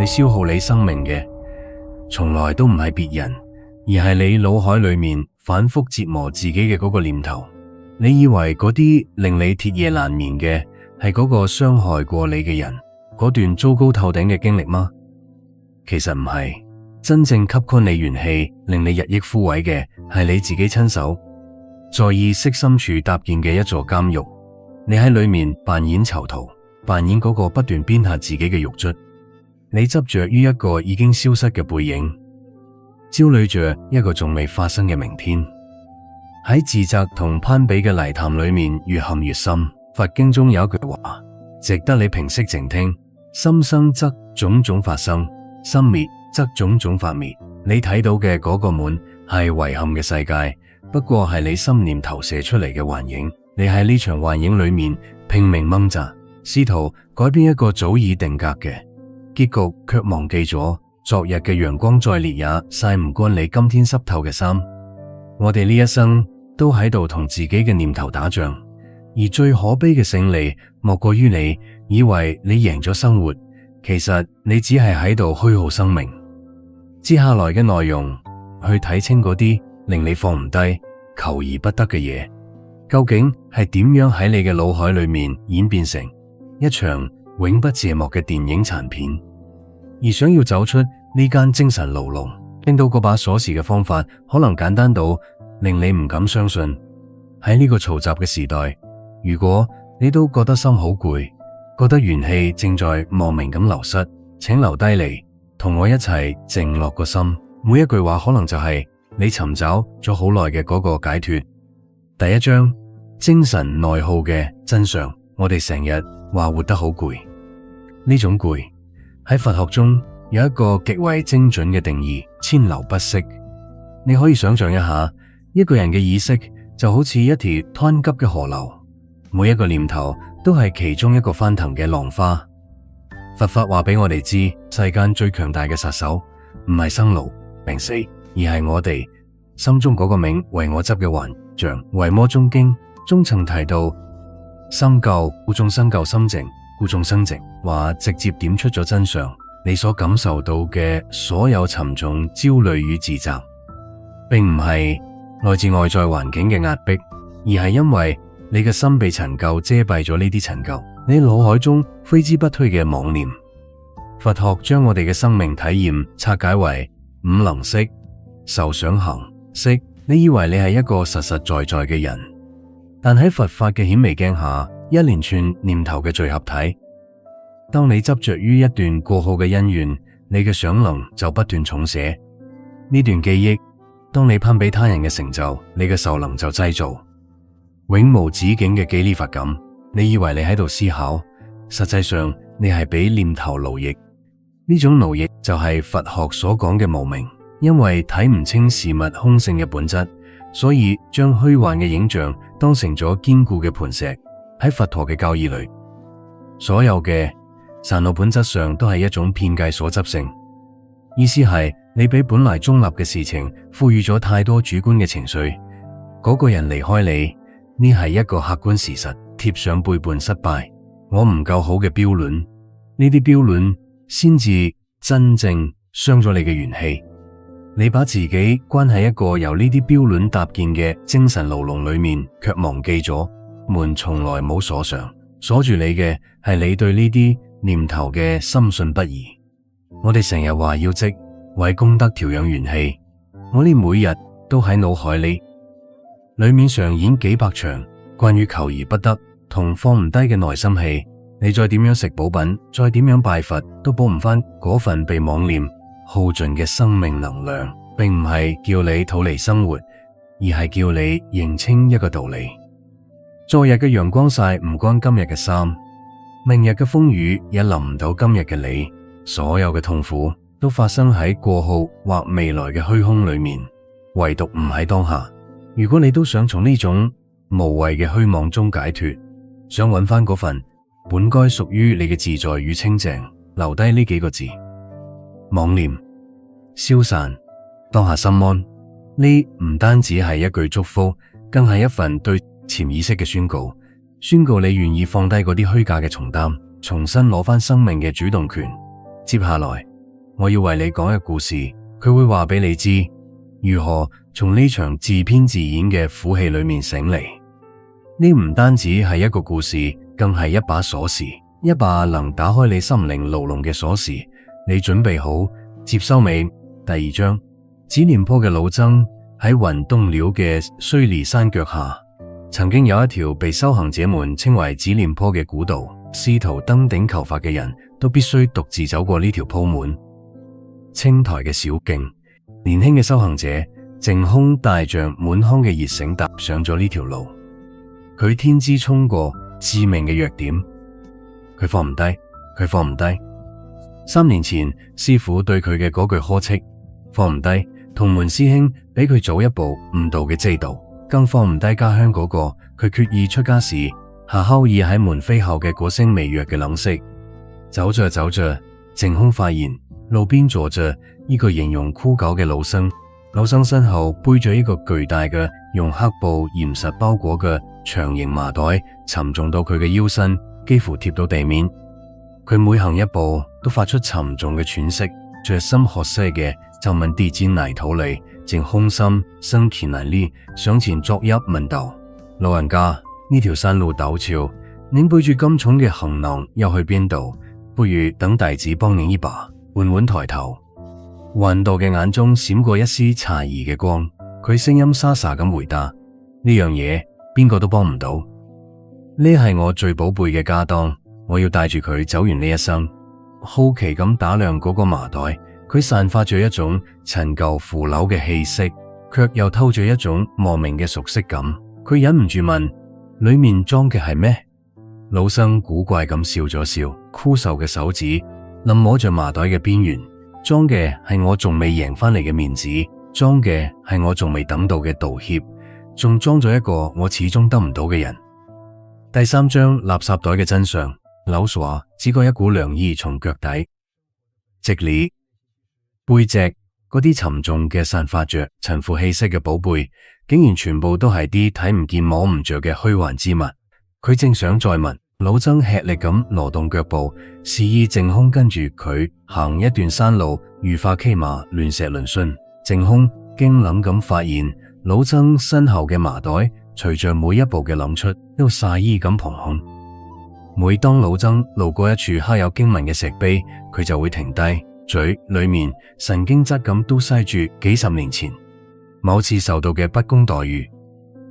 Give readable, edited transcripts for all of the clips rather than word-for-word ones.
消耗你生命嘅，從來都唔係別人，而係你腦海裏面反覆折磨自己嘅嗰個念頭。你以為嗰啲令你鐵夜難眠嘅係嗰個傷害過你嘅人嗰段糟糕透頂嘅經歷嗎？其實唔係，真正吸乾你元氣，令你日益枯萎嘅係你自己親手在意識深處搭建嘅一座監獄。你喺裏面扮演囚徒，扮演嗰個不斷鞭撻自己嘅獄卒。你執着於一個已經消失嘅背影，焦慮着一個仲未發生嘅明天。喺自責同攀比嘅泥潭裏面越陷越深。佛經中有一句話，值得你平息靜聽：心生則種種發生，心滅則種種發滅。你睇到嘅嗰個滿係遺憾嘅世界，不過係你心念投射出嚟嘅幻影。你喺呢場幻影裏面拼命掙扎，試圖改變一個早已定格嘅結局，卻忘記咗昨日嘅陽光再烈也曬唔乾你今天濕透嘅衫。我哋呢一生都喺度同自己嘅念頭打仗，而最可悲嘅勝利莫過於你以為你贏咗生活，其實你只係喺度虛耗生命。接下來嘅內容，去睇清嗰啲令你放唔低、求而不得嘅嘢，究竟係點樣喺你嘅腦海裏面演變成一場永不謝幕嘅電影殘片。而想要走出呢間精神牢籠，拎到嗰把鎖匙嘅方法，可能簡單到令你唔敢相信。喺呢個嘈雜嘅時代，如果你都覺得心好攰，覺得元氣正在莫名咁流失，請留低嚟，同我一齊靜落個心。每一句話可能就係你尋找咗好耐嘅嗰個解脫。第一章，精神內耗嘅真相。我哋成日話活得好攰，呢種攰喺佛學中有一個極為精準嘅定義：千流不息。你可以想象一下，一個人嘅意識就好似一條湍急嘅河流，每一個念頭都係其中一個翻騰嘅浪花。佛法話俾我哋知，世間最強大嘅殺手唔係生老病死，而係我哋心中嗰個名為我執嘅幻象。維摩中經中曾提到，心垢故眾生垢，心淨故眾生淨，話直接點出咗真相。你所感受到嘅所有沉重、焦慮與自責，並唔係來自外在環境嘅壓迫，而係因為你嘅心被塵垢遮蔽咗呢啲塵垢，你腦海中揮之不去嘅妄念。佛學將我哋嘅生命體驗拆解為五能識、受想行識。你以為你係一個實實在在嘅人，但喺佛法嘅顯微鏡下，一連串念頭嘅聚合體。當你執着於一段過去嘅恩怨，你嘅想能就不斷重寫呢段記憶。當你攀比他人嘅成就，你嘅受能就製造永無止境嘅記憶法感。你以為你喺度思考，實際上你係俾念頭奴役。呢種奴役就係佛學所講嘅無明。因為睇唔清事物空性嘅本質，所以將虛幻嘅影像當成咗堅固嘅磐石。喺佛陀嘅教義裏，所有嘅煩惱本質上都係一種遍計所執性。意思係你俾本來中立嘅事情賦予咗太多主觀嘅情緒。嗰個人離開你，呢係一個客觀事實，貼上背叛、失敗、我唔夠好嘅標籤。呢啲標籤先至真正傷咗你嘅元氣。你把自己關喺一個由呢啲標籤搭建嘅精神牢籠裏面，卻忘記咗門從來冇鎖上，鎖住你嘅係你對呢啲念頭嘅深信不疑。我哋成日話要積為功德調養元氣，我哋每日都喺腦海裏面上演幾百場關於求而不得同放唔低嘅內心戲。你再點樣食補品，再點樣拜佛，都補唔返嗰份被妄念耗盡嘅生命能量。並唔係叫你逃離生活，而係叫你認清一個道理：昨日嘅陽光曬唔乾今日嘅衫，明日嘅風雨也淋唔到今日嘅你。所有嘅痛苦都發生喺過去或未來嘅虛空裏面，唯獨唔喺當下。如果你都想從呢種無謂嘅虛妄中解脫，想揾翻嗰份本該屬於你嘅自在與清淨，留低呢幾個字：妄念消散，當下心安。呢唔單止係一句祝福，更係一份對潛意識嘅宣告，宣告你願意放低嗰啲虛假嘅重擔，重新攞翻生命嘅主動權。接下來我要為你講一個故事，佢會話俾你知如何從呢場自編自演嘅苦戲裏面醒嚟。呢唔單止係一個故事，更係一把鎖匙，一把能打開你心靈牢籠嘅鎖匙。你準備好接收未？第二章，指廉坡嘅老僧喺雲東寮嘅須彌山腳下，曾經有一條被修行者們稱為指廉坡嘅古道，試圖登頂求法嘅人都必須獨自走過呢條鋪滿青苔嘅小徑。年輕嘅修行者淨空帶着滿腔嘅熱誠踏上咗呢條路，佢天資衝過致命嘅弱點，佢放唔低，佢放唔低。3年前師父對佢嘅嗰句呵斥，放唔低同門師兄比佢早一步悟道嘅遮道，更放唔低家鄉嗰個佢決意出家時下敲耳喺門扉後嘅嗰聲微弱嘅冷色。走着走着，淨空發現路邊坐着一個形容枯槁嘅老僧，老僧身後背着一個巨大嘅用黑布嚴實包裹嘅長形麻袋，沉重到佢嘅腰身幾乎貼到地面。佢每行一步都發出沉重嘅喘息，着心學西嘅就問跌進泥土裏，正空心生奇難呢，上前作揖問道：老人家，呢條山路陡峭，您背住咁重嘅行囊又去邊度？不如等弟子幫您一把。緩緩抬頭，雲道嘅眼中閃過一絲詫異嘅光，佢聲音沙沙咁回答：呢樣嘢邊個都幫唔到，呢係我最寶貝嘅家當，我要帶住佢走完呢一生。好奇咁打量嗰個麻袋，佢散發着一種陳舊腐朽嘅氣息，卻又透着一種莫名嘅熟悉感。佢忍唔住問：裏面裝嘅係咩？老僧古怪咁笑咗笑，枯瘦嘅手指冧摸着麻袋嘅邊緣，裝嘅係我仲未贏翻嚟嘅面子，裝嘅係我仲未等到嘅道歉，仲裝咗一個我始終得唔到嘅人。第3章，垃圾袋嘅真相。老實話，只覺一股涼意從腳底直里背脊嗰啲沉重嘅散發着陳腐氣息嘅寶貝，竟然全部都係啲睇唔見摸唔着嘅虛幻之物。佢正想再問，老僧吃力咁挪動腳步，示意淨空跟住佢行一段山路，如化騎馬，亂石嶙峋。淨空驚冷咁發現，老僧身後嘅麻袋隨着每一步嘅諗出，都曬衣咁蓬空。每當老僧路過一處刻有經文嘅石碑，佢就會停低，嘴裏面神經質咁嘟塞住幾十年前某次受到嘅不公待遇。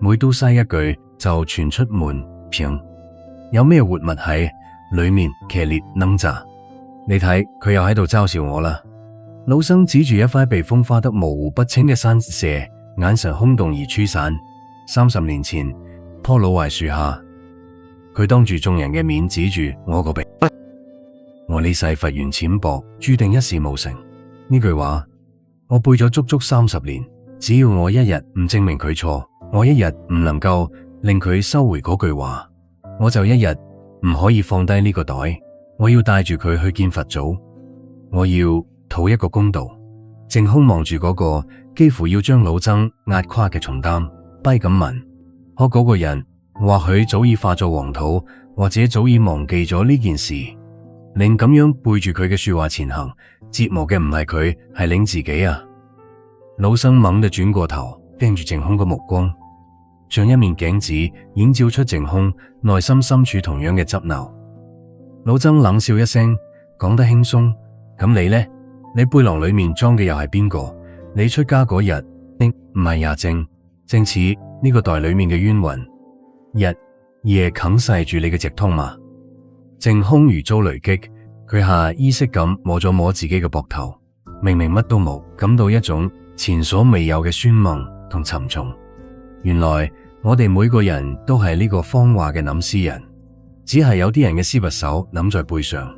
每嘟塞一句，就傳出門屏，有咩活物喺裏面劇烈掙扎。你睇，佢又喺度嘲笑我啦。老僧指住一塊被風化得模糊不清嘅山舍，眼神空洞而驅散。30年前，棵老槐樹下，佢當住眾人嘅面指住我個鼻，我呢世佛緣淺薄，注定一事無成。呢句話我背咗足足30年，只要我一日唔證明佢錯，我一日唔能夠令佢收回嗰句話，我就一日唔可以放低呢個袋。我要帶住佢去見佛祖，我要討一個公道。淨空望住嗰個幾乎要將老僧壓垮嘅重擔，跛咁問：可嗰個人或許早已化作黃土，或者早已忘記咗呢件事。令咁樣背住佢嘅說話前行，折磨嘅唔係佢，係令自己啊！老僧猛地轉過頭，盯住淨空嘅目光，像一面鏡子，映照出淨空內心深處同樣嘅執拗。老僧冷笑一聲，講得輕鬆：咁你呢？你背囊裏面裝嘅又係邊個？你出家嗰日，唔係呀？正似呢個袋裏面嘅冤魂，日夜啃噬住你嘅直通嘛？淨空如遭雷擊，佢下意識咁摸咗摸自己嘅膊頭，明明乜都冇，感到一種前所未有嘅酸猛同沉重。原來我哋每個人都係呢個謊話嘅諗詩人，只係有啲人嘅絲拔手諗在背上，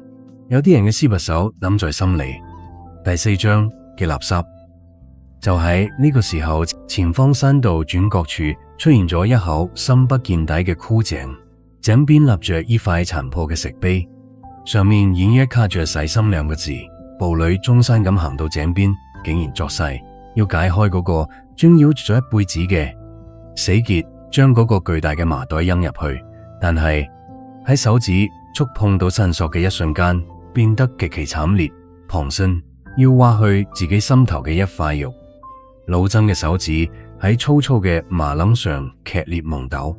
有啲人嘅絲拔手諗在心裏。第4章嘅垃圾。就喺呢個時候，前方山道轉角處出現咗一口深不見底嘅枯井，井邊立着一塊殘破嘅石碑，上面隱約刻着洗心兩個字。步履中山咁行到井邊，竟然作勢要解開嗰個纏繞咗一輩子嘅死結，將嗰個巨大嘅麻袋扔入去，但係喺手指觸碰到線索嘅一瞬間，變得極其慘烈、旁身，要挖去自己心頭嘅一塊肉。老曾嘅手指喺粗糙嘅麻棱上劇烈蒙抖，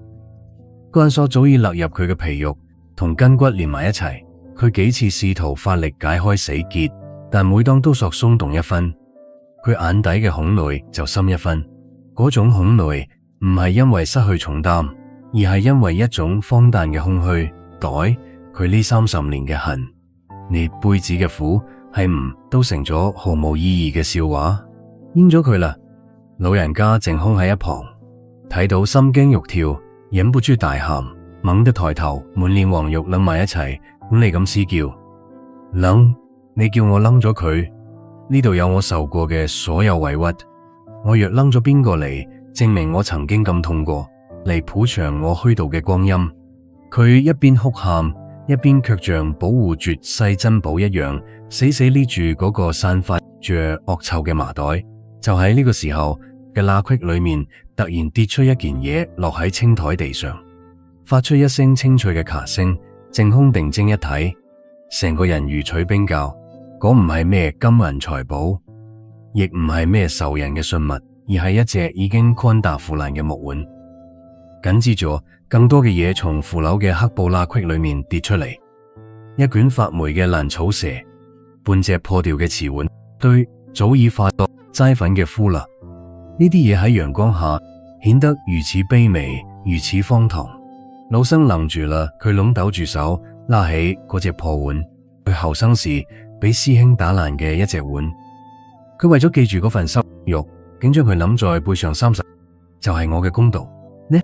鋼索早已勒入佢嘅皮肉同筋骨連埋一齊。佢幾次試圖發力解開死結，但每當刀索鬆動一分，佢眼底嘅恐累就深一分。嗰種恐累唔係因為失去重擔，而係因為一種荒誕嘅空虛。袋佢呢30年嘅恨，呢輩子嘅苦，係唔都成咗毫無意義嘅笑話？應咗佢啦。老人家靜空喺一旁，睇到心驚肉跳，忍不住大喊，猛地抬頭，滿臉黃肉擸埋一齊，管嚟咁嘶叫：擸！你叫我擸咗佢？呢度有我受過嘅所有委屈，我若擸咗邊個嚟證明我曾經咁痛過，嚟補償我虛度嘅光陰？佢一邊哭喊，一邊卻像保護絕世珍寶一樣，死死捏住嗰個散發着惡臭嘅麻袋。就喺呢個時候嘅罅隙裏面，突然跌出一件嘢落喺青台地上，發出一聲清脆嘅咔聲。靜空定睛一睇，成個人如取冰窖。嗰唔係咩金銀財寶，亦唔係咩仇人嘅信物，而係一隻已經乾達腐爛嘅木碗。緊接住更多嘅嘢從腐朽嘅黑布罅隙裏面跌出嚟，一卷發霉嘅爛草蛇，半隻破掉嘅瓷碗，堆早已化作齋粉嘅麩啦。呢啲嘢喺陽光下顯得如此卑微，如此荒唐。老生愣住啦，佢攏抖住手拉起嗰隻破碗，佢後生時俾師兄打爛嘅一隻碗。佢為咗記住嗰份羞辱，竟將佢諗在背上30，就係我嘅公道呢？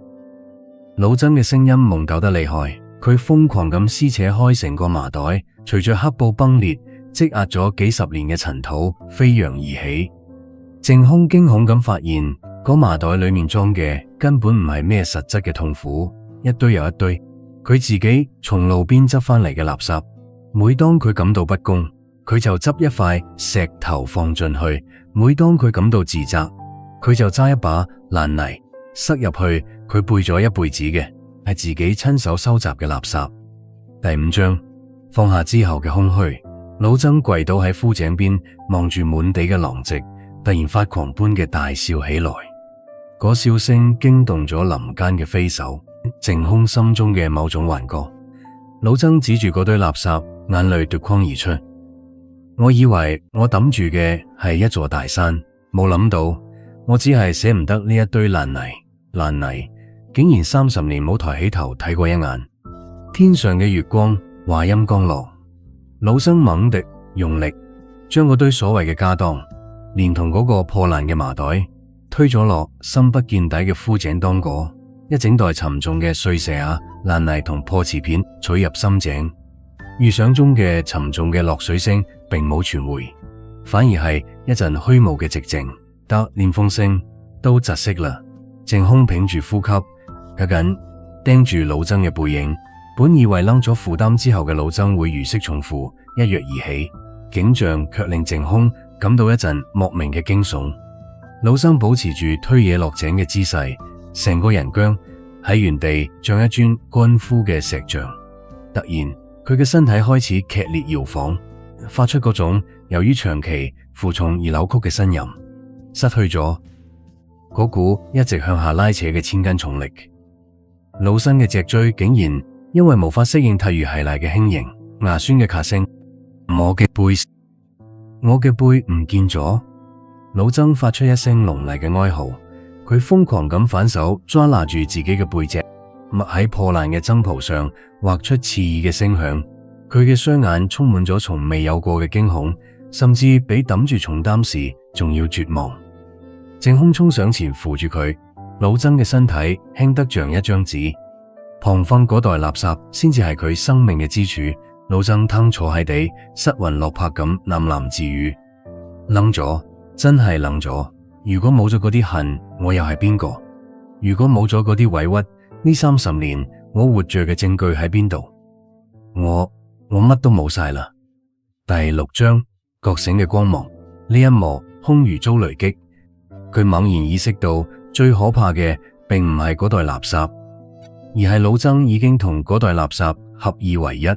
老曾嘅聲音蒙抖得厲害，佢瘋狂咁撕扯開成個麻袋，隨着黑布崩裂，積壓咗幾十年嘅塵土飛揚而起。靜空驚恐咁發現，嗰麻袋裏面裝嘅根本唔係咩實質嘅痛苦，一堆又一堆，佢自己從路邊執翻嚟嘅垃圾。每當佢感到不公，佢就執一塊石頭放進去；每當佢感到自責，佢就揸一把爛泥塞入去佢背咗一輩子嘅係自己親手收集嘅垃圾。第5章，放下之後嘅空虛。老曾跪倒喺枯井邊，望住滿地嘅狼藉，突然發狂般嘅大笑起來。嗰笑聲驚動咗林間嘅飛獸，靜空心中嘅某種幻覺。老曾指住嗰堆垃圾，眼淚奪眶而出。我以為我抌住嘅係一座大山，冇諗到我只係捨唔得呢一堆爛泥。爛泥竟然30年冇抬起頭睇過一眼。天上嘅月光話音剛落，老生猛地用力將嗰堆所謂嘅家當連同嗰個破爛嘅麻袋推咗落深不見底嘅枯井當果，一整袋沉重嘅碎石啊、爛泥同破瓷片取入深井。預想中嘅沉重嘅落水聲並冇傳回，反而係一陣虛無嘅寂靜，得連風聲都窒息啦。靜空屏住呼吸，緊緊盯住老曾嘅背影。本以為擸咗負擔之後嘅老曾會如釋重負，一躍而起，景象卻令靜空感到一陣莫名嘅驚悚。老曾保持住推嘢落井嘅姿勢，成個人僵喺原地，像一尊乾枯嘅石像。突然，佢嘅身體開始劇烈搖晃，發出嗰種由於長期負重而扭曲嘅呻吟，失去咗嗰股一直向下拉扯嘅千斤重力。老生嘅脊椎竟然因為無法適應突如其來嘅輕盈，牙酸嘅咔聲，我嘅背唔見咗。老曾發出一聲濃厲嘅哀嚎，佢瘋狂咁反手抓拿住自己嘅背脊，抹喺破爛嘅僧袍上，畫出刺耳嘅聲響。佢嘅雙眼充滿咗從未有過嘅驚恐，甚至比抌住重擔時仲要絕望。靜空衝上前扶住佢，老曾嘅身體輕得像一張紙，旁放嗰袋垃圾先至係佢生命嘅支柱。老曾癱坐喺地，失魂落魄咁喃喃自語：擸咗，真係擸咗。如果冇咗嗰啲恨，我又係邊個？如果冇咗嗰啲委屈，呢30年我活着嘅證據喺邊度？我乜都冇晒啦。第6章，覺醒嘅光芒。呢一幕空如遭雷擊，佢猛然意識到最可怕嘅並唔係嗰袋垃圾，而係老曾已經同嗰袋垃圾合二為一。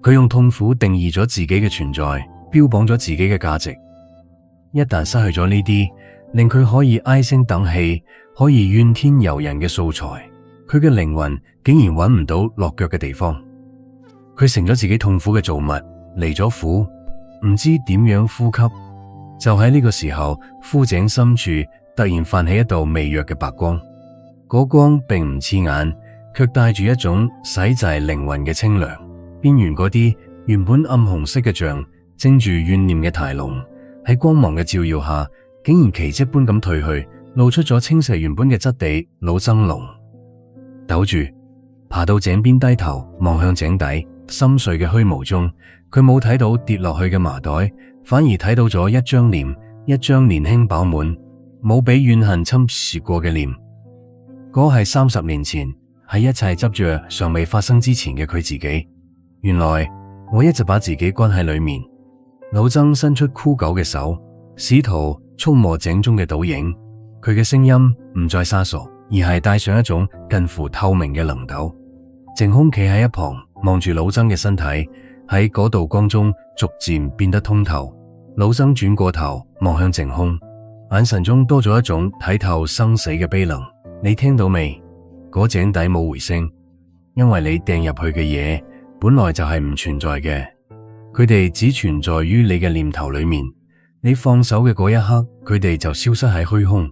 佢用痛苦定義咗自己嘅存在，標榜咗自己嘅價值。一旦失去咗呢啲令佢可以唉聲等氣、可以怨天尤人嘅素材，佢嘅靈魂竟然揾唔到落腳嘅地方。佢成咗自己痛苦嘅造物，離咗苦，唔知點樣呼吸。就喺呢個時候，枯井深處突然泛起一道微弱嘅白光，嗰光並唔刺眼，卻帶住一種洗滌靈魂嘅清涼。邊緣嗰啲原本暗紅色嘅像，蒸住怨念嘅豺龍，喺光芒嘅照耀下，竟然奇蹟般咁退去，露出咗青石原本嘅質地。老僧龍抖住爬到井邊，低頭望向井底，深邃嘅虛無中，佢冇睇到跌落去嘅麻袋，反而睇到咗一張臉，一張年輕飽滿、冇俾怨恨侵蝕過嘅臉。嗰係30年前，喺一切執着尚未發生之前嘅佢自己。原來我一直把自己關喺裏面。老僧伸出枯槁嘅手，試圖觸摸井中嘅倒影。佢嘅聲音唔再沙傻，而係帶上一種近乎透明嘅稜斗。淨空企喺一旁，望住老僧嘅身體喺嗰道光中逐漸變得通透。老僧轉過頭望向淨空，眼神中多咗一種睇透生死嘅悲涼。你聽到未？嗰井底冇回聲，因為你掟入去嘅嘢本來就係唔存在嘅，佢哋只存在於你嘅念頭裏面。你放手嘅嗰一刻，佢哋就消失喺虛空。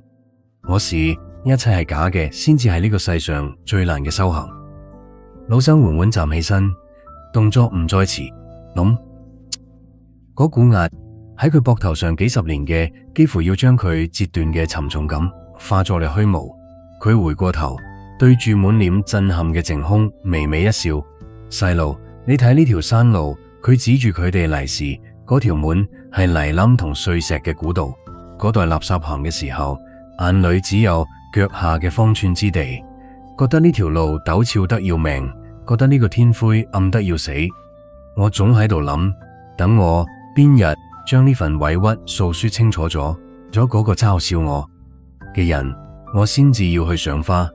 我是一切係假嘅，先至係呢個世上最難嘅修行。老僧緩緩站起身，動作唔再遲。嗰股壓喺佢膊頭上幾十年嘅，幾乎要將佢截斷嘅沉重感，化作嚟虛無。佢回過頭，對住滿臉震撼嘅淨空，微微一笑。細路，你睇呢條山路，佢指住佢哋嚟時，嗰條滿係泥冧同碎石嘅古道。嗰袋垃圾行嘅時候，眼裏只有腳下嘅方寸之地，覺得呢條路陡峭得要命，覺得呢個天灰暗得要死。我總喺度諗，等我邊日將呢份委屈訴說清楚咗嗰個嘲笑我嘅人，我先至要去賞花，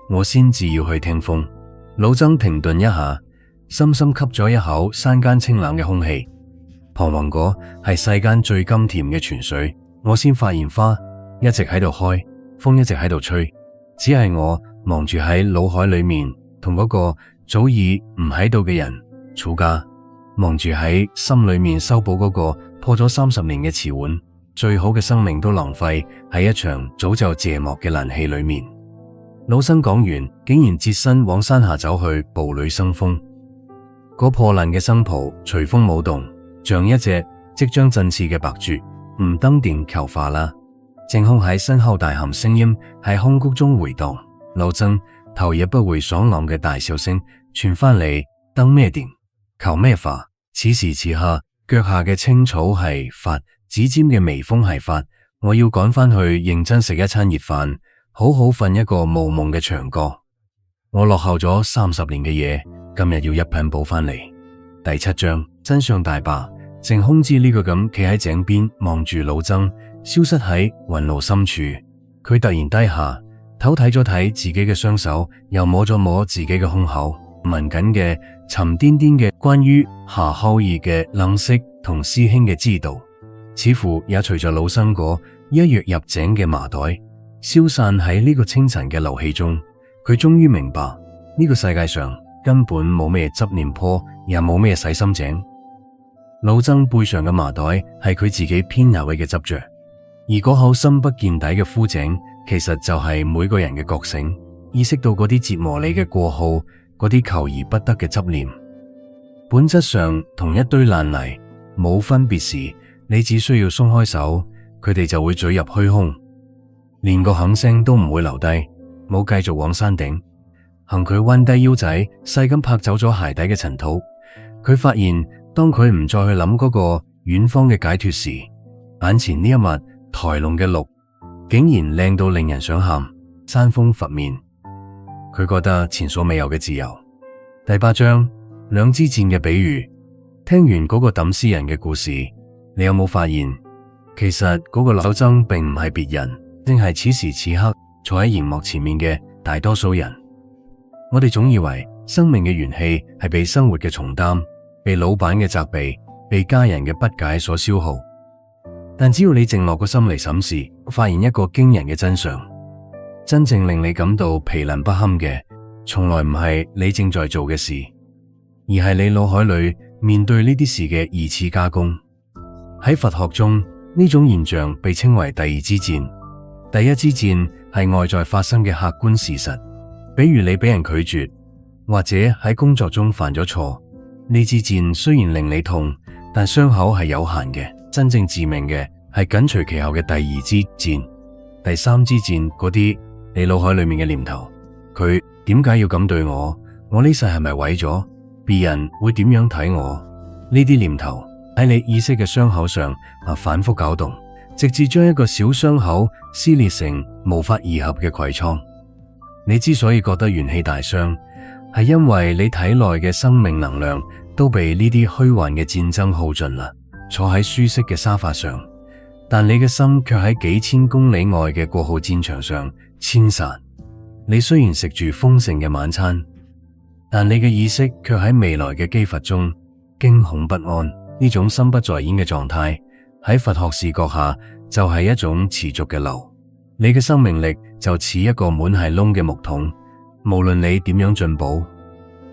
我先至要去聽風。老僧停頓一下，深深吸咗一口山間清冷嘅空氣，彷徨嗰係世間最甘甜嘅泉水。我先發現花一直喺度開，風一直喺度吹，只係我忙住喺腦海裏面同嗰個早已唔喺度嘅人吵架，忙住喺心裏面修補嗰個破咗30年嘅瓷碗。最好嘅生命都浪費喺一場早就謝幕嘅爛戲裏面。老僧講完，竟然折身往山下走去，步履生風。嗰破爛嘅僧袍隨風舞動，像一隻即將振翅嘅白豬。唔登殿求法啦！淨空喺身後大喊，聲音喺空谷中回蕩。老僧頭也不回爽朗嘅大笑聲傳翻嚟，登咩殿？求咩法？此時此刻，腳下嘅青草係法，指尖嘅微風係法。我要趕翻去認真食一餐熱飯，好好瞓一個無夢嘅長覺。我落後咗30年嘅嘢，今日要一拼補翻嚟。第7章真相大白。淨空知呢個咁企喺井邊望住老僧消失喺雲霧深處，佢突然低下頭睇咗睇自己嘅雙手，又摸咗摸自己嘅胸口，聞緊嘅沉甸甸嘅關於夏後義嘅冷色同師兄嘅知道，似乎也隨着老僧嗰一躍入井嘅麻袋消散喺呢個清晨嘅流氣中。佢終於明白，呢個世界上根本冇咩執念坡，也冇咩洗心井。老僧背上嘅麻袋係佢自己偏有嘅執着，而嗰口深不見底嘅枯井，其實就係每個人嘅覺醒，意識到嗰啲折磨你嘅過耗，嗰啲求而不得嘅執念，本質上同一堆爛泥冇分別時，你只需要鬆開手，佢哋就會墜入虛空，連個響聲都唔會留低，冇繼續往山頂行。佢彎低腰仔，細咁拍走咗鞋底嘅塵土。佢發現，當佢唔再去諗嗰個遠方嘅解脫時，眼前呢一抹抬龍嘅綠竟然靚到令人想喊。山風拂面，佢覺得前所未有嘅自由。第8章兩支箭嘅比喻。聽完嗰個抌詩人嘅故事，你有冇發現，其實嗰個老僧並唔係別人，正係此時此刻坐喺熒幕前面嘅大多數人。我哋總以為生命嘅元氣係被生活嘅重擔，被老闆嘅責備，被家人嘅不解所消耗。但只要你靜落個心嚟審視，發現一個驚人嘅真相，真正令你感到疲能不堪嘅，從來唔係你正在做嘅事，而係你腦海裏面對呢啲事嘅二次加工。喺佛學中，呢種現象被稱為第二支箭。第一支箭係外在發生嘅客觀事實，比如你俾人拒絕，或者喺工作中犯咗錯。呢支箭雖然令你痛，但傷口係有限嘅，真正致命嘅係緊隨其後嘅第二支箭。第三支箭，嗰啲你腦海裏面嘅念頭，佢點解要咁對我？我呢世係咪毀咗？別人會點樣睇我？呢啲念頭喺你意識嘅傷口上反覆攪動，直至將一個小傷口撕裂成無法癒合嘅潰瘡。你之所以覺得元氣大傷，係因為你體內嘅生命能量都被呢啲虛幻嘅戰爭耗盡啦。坐喺舒適嘅沙發上，但你嘅心卻喺幾千公里外嘅過號戰場上遷散。你雖然食住豐盛嘅晚餐，但你嘅意識卻喺未來嘅飢乏中驚恐不安。呢種心不在焉嘅狀態，喺佛學視覺下就係一種持續嘅流。你嘅生命力就似一個滿係窿嘅木桶，無論你點樣進步，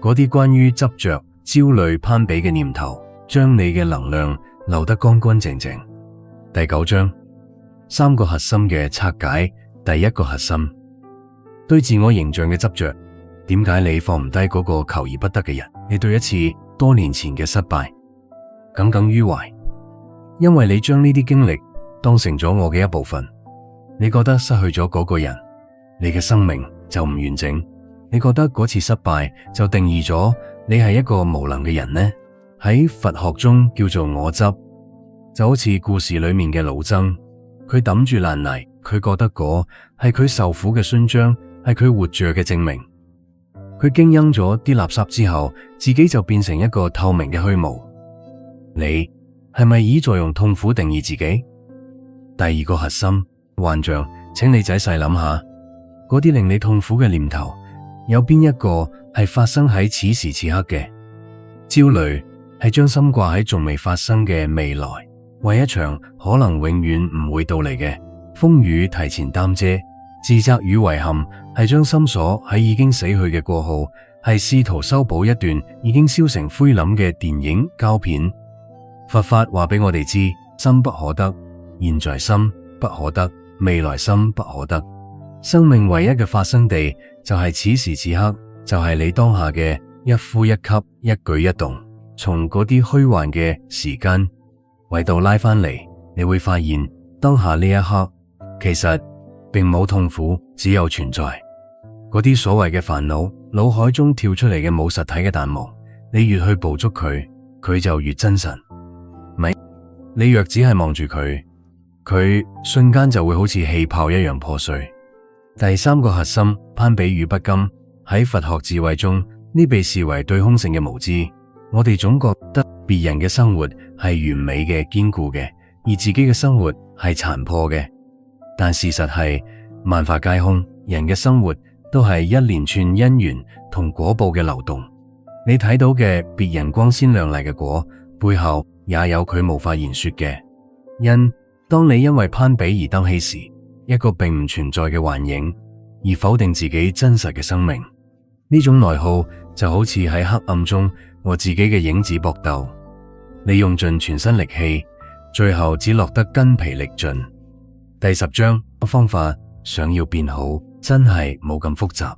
嗰啲關於執着、焦慮、攀比嘅念頭，將你嘅能量流得乾乾淨淨。第9章，3個核心嘅拆解。第1個核心，對自我形象嘅執着。點解你放唔低嗰個求而不得嘅人？你對一次多年前嘅失敗耿耿於懷，因為你將呢啲經歷當成咗我嘅一部分。你覺得失去咗嗰個人，你嘅生命就唔完整。你覺得嗰次失敗就定義咗你係一個無能嘅人呢？喺佛學中叫做我執，就好似故事裏面嘅老僧，佢抌住爛泥，佢覺得嗰係佢受苦嘅勳章，係佢活着嘅證明。佢經營咗啲垃圾之後，自己就變成一個透明嘅虛無。你係咪已在用痛苦定義自己？第2個核心幻象，請你仔細諗下，嗰啲令你痛苦嘅念頭，有邊一個係發生喺此時此刻嘅？焦慮係將心掛喺仲未發生嘅未來，為一場可能永遠唔會到嚟嘅風雨提前擔遮。自責與遺憾係將心鎖喺已經死去嘅過號，係試圖修補一段已經燒成灰燼嘅電影膠片。佛法話俾我哋知，心不可得，現在心不可得，未來心不可得。生命唯一嘅發生地就係此時此刻，就係你當下嘅一呼一吸、一舉一動。從嗰啲虛幻嘅時間維度拉翻嚟，你會發現當下呢一刻其實並冇痛苦，只有存在。嗰啲所謂嘅煩惱，腦海中跳出嚟嘅冇實體嘅彈幕，你越去捕捉佢，佢就越真實。你若只係望住佢，佢瞬間就會好似氣泡一樣破碎。第3個核心，攀比與不甘。喺佛學智慧中，呢被視為對空性嘅無知。我哋總覺得別人嘅生活係完美嘅、堅固嘅，而自己嘅生活係殘破嘅。但事實係萬法皆空，人嘅生活都係一連串因緣同果報嘅流動。你睇到嘅別人光鮮亮麗嘅果，背後也有佢無法言說嘅因。當你因為攀比而登起時，一個並唔存在嘅幻影，而否定自己真實嘅生命，呢種內耗就好似喺黑暗中和自己嘅影子搏鬥。你用盡全身力氣，最後只落得筋疲力盡。第10章，方法，想要變好，真係冇咁複雜。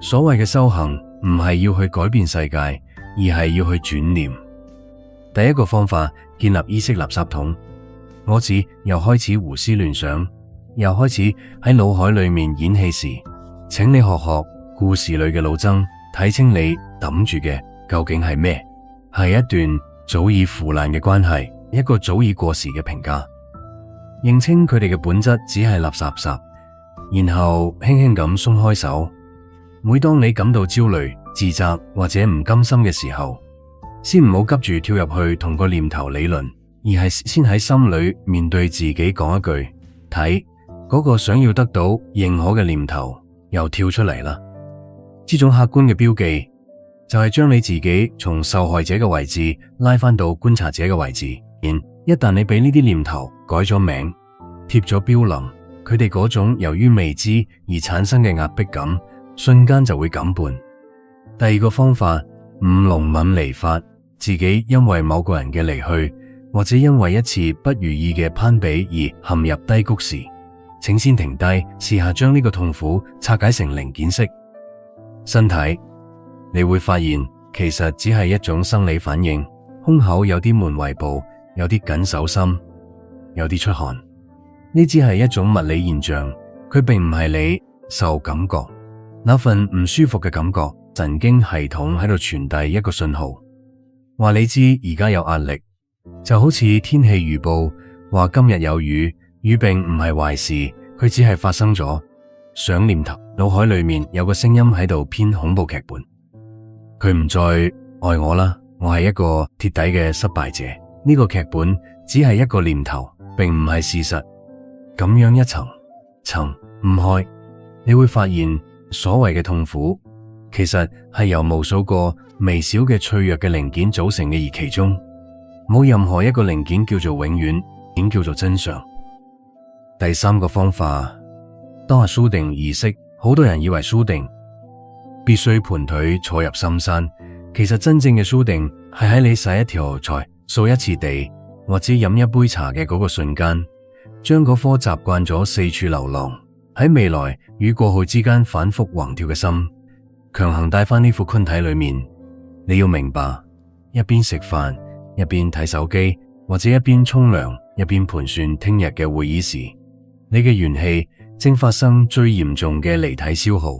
所謂嘅修行，唔係要去改變世界，而係要去轉念。第1個方法，建立意識垃圾桶。我指又開始胡思亂想，又開始喺腦海裏面演戲時，請你學學故事裏嘅老僧，睇清你抌住嘅究竟係咩？係一段早已腐爛嘅關係，一個早已過時嘅評價。認清佢哋嘅本質只係垃圾，然後輕輕咁鬆開手。每當你感到焦慮、自責或者唔甘心嘅時候，先唔好急住跳入去同個念頭理論，而係先喺心裏面對自己講一句：睇嗰個想要得到認可嘅念頭又跳出嚟啦。呢種客觀嘅標記就係將你自己從受害者嘅位置拉返到觀察者嘅位置。一旦你俾呢啲念頭改咗名、貼咗標籤，佢哋嗰種由於未知而產生嘅壓迫感，瞬間就會減半。第二個方法，五龍敏離法，自己因為某個人嘅離去，或者因為一次不如意嘅攀比而陷入低谷時，請先停低，試下將呢個痛苦拆解成零件式。身體，你會發現其實只係一種生理反應，胸口有啲悶胃部，有啲緊手心，有啲出汗，呢只係一種物理現象，佢並唔係你受感覺，那份唔舒服嘅感覺，神經系統喺度傳遞一個信號，話你知而家有壓力，就好似天氣預報話今日有雨，雨並唔係壞事，佢只係發生咗。想念頭，腦海裏面有個聲音喺度編恐怖劇本，佢唔再愛我啦，我係一個鐵底嘅失敗者。呢個劇本只係一個念頭，並唔係事實。咁樣一層層唔開，你會發現所謂嘅痛苦，其實係由無數個微小嘅脆弱嘅零件組成嘅，而其中冇任何一個零件叫做永遠，點叫做真相。第三個方法，當下蘇定儀式，好多人以為蘇定必須盤腿坐入深山，其實真正嘅蘇定係喺你洗一條菜、掃一次地或者飲一杯茶嘅嗰個瞬間，將嗰顆習慣咗四處流浪，喺未來與過去之間反覆橫跳嘅心，強行帶返呢副軀體裏面。你要明白，一邊食飯一邊睇手機，或者一邊沖涼一邊盤算聽日嘅會議時，你嘅元氣正發生最嚴重嘅離體消耗。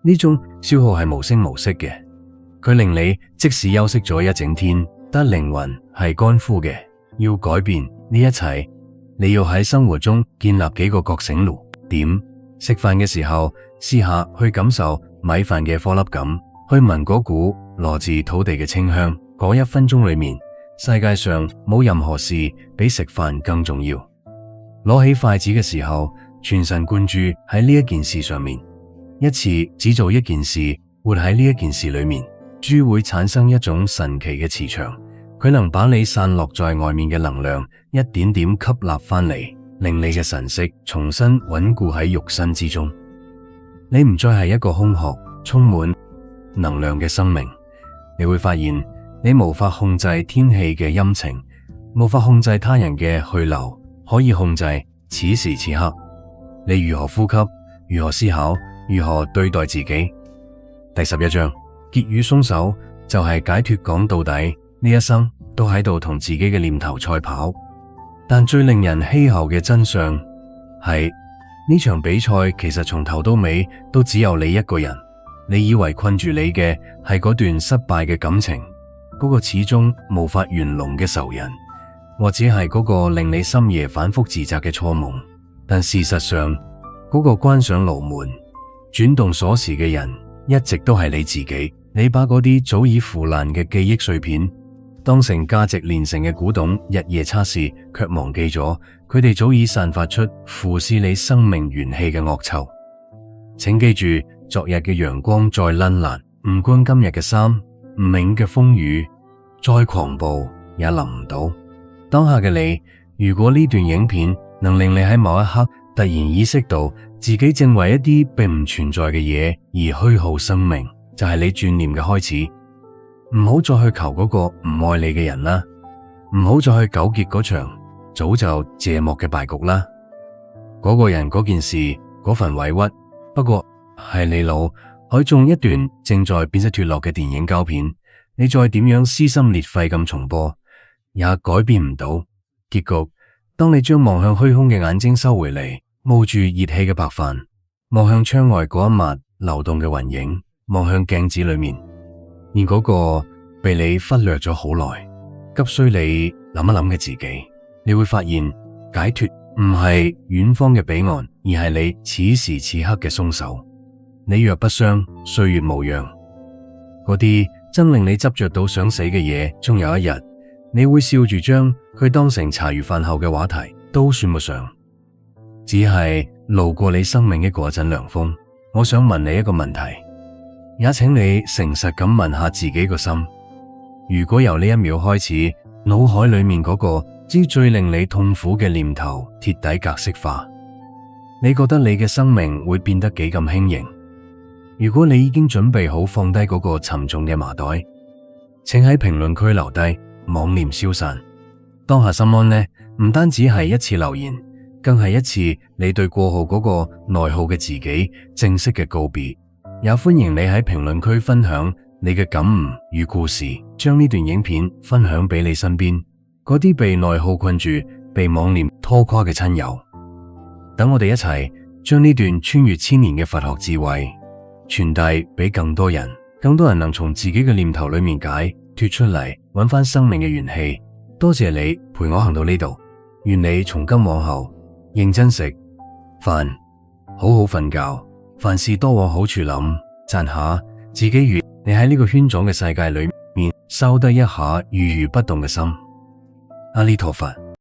呢種消耗係無聲無息嘅，佢令你即使休息咗一整天，但靈魂係乾枯嘅。要改變呢一切，你要喺生活中建立幾個覺醒爐點。食飯嘅時候，試下去感受米飯嘅顆粒感，去聞嗰股來自土地嘅清香。嗰1分鐘裏面，世界上冇任何事比食飯更重要。攞起筷子嘅時候，全神貫注喺呢一件事上面，一次只做一件事，活喺呢一件事裏面，豬會產生一種神奇嘅磁場。佢能把你散落在外面嘅能量一點點吸納返嚟，令你嘅神識重新穩固喺肉身之中。你唔再係一個空殼充滿能量嘅生命。你會發現你無法控制天氣嘅陰晴，無法控制他人嘅去留，可以控制此時此刻你如何呼吸，如何思考，如何對待自己。第11章，結與鬆手就係解脫。講到底，呢一生都喺度同自己嘅念頭賽跑，但最令人稀罕嘅真相係呢場比賽其實從頭到尾都只有你一個人。你以為困住你嘅係嗰段失敗嘅感情，嗰個始終無法圓融嘅仇人，或者係嗰個令你深夜反覆自責嘅錯夢，但事實上嗰個關上牢門轉動鎖匙嘅人一直都係你自己。你把嗰啲早已腐爛嘅記憶碎片當成價值連城嘅古董，日夜測試，卻忘記咗佢哋早已散發出腐蝕你生命元氣嘅惡臭。請記住，昨日嘅陽光再繽爛，唔關今日嘅衫；唔明嘅風雨再狂暴，也淋唔到當下嘅你。如果呢段影片能令你喺某一刻突然意識到自己正為一啲並唔存在嘅嘢而虛耗生命，就係你轉念嘅開始。唔好再去求嗰個唔愛你嘅人啦，唔好再去糾結嗰場早就謝幕嘅敗局啦。嗰個人、嗰件事、嗰份委屈，不過係你腦海中一段正在變質脫落嘅電影膠片。你再點樣撕心裂肺咁重播，也改變唔到結局。當你將望向虛空嘅眼睛收回嚟，冒住熱氣嘅白飯，望向窗外嗰一抹流動嘅雲影，望向鏡子裏面，而嗰個被你忽略咗好耐，急需你諗一諗嘅自己，你會發現解脫唔係遠方嘅彼岸，而係你此時此刻嘅鬆手。你若不傷，歲月無恙。嗰啲真令你執着到想死嘅嘢，終有一日你會笑住將佢當成茶餘飯後嘅話題，都算不上，只係路過你生命嘅嗰陣涼風。我想問你一個問題，也請你誠實咁問下自己個心，如果由呢一秒開始，腦海裏面嗰個最令你痛苦嘅念頭徹底格式化，你覺得你嘅生命會變得幾咁輕盈？如果你已經準備好放低嗰個沉重嘅麻袋，請喺評論區留低，妄念消散。當下心安呢，唔單止係一次留言，更係一次你對過去嗰個內耗嘅自己正式嘅告別。也歡迎你喺評論區分享你嘅感悟與故事，將呢段影片分享俾你身邊嗰啲被內耗困住、被妄念拖垮嘅親友。等我哋一齊將呢段穿越千年嘅佛學智慧傳遞俾更多人，更多人能從自己嘅念頭裏面解脫出嚟，揾翻生命嘅元氣。多謝你陪我行到呢度，願你從今往後認真食飯，好好瞓覺，凡事多往好處諗，讚下自己，如你喺呢個圈狀嘅世界裏面收得一下如如不動嘅心。阿彌陀佛。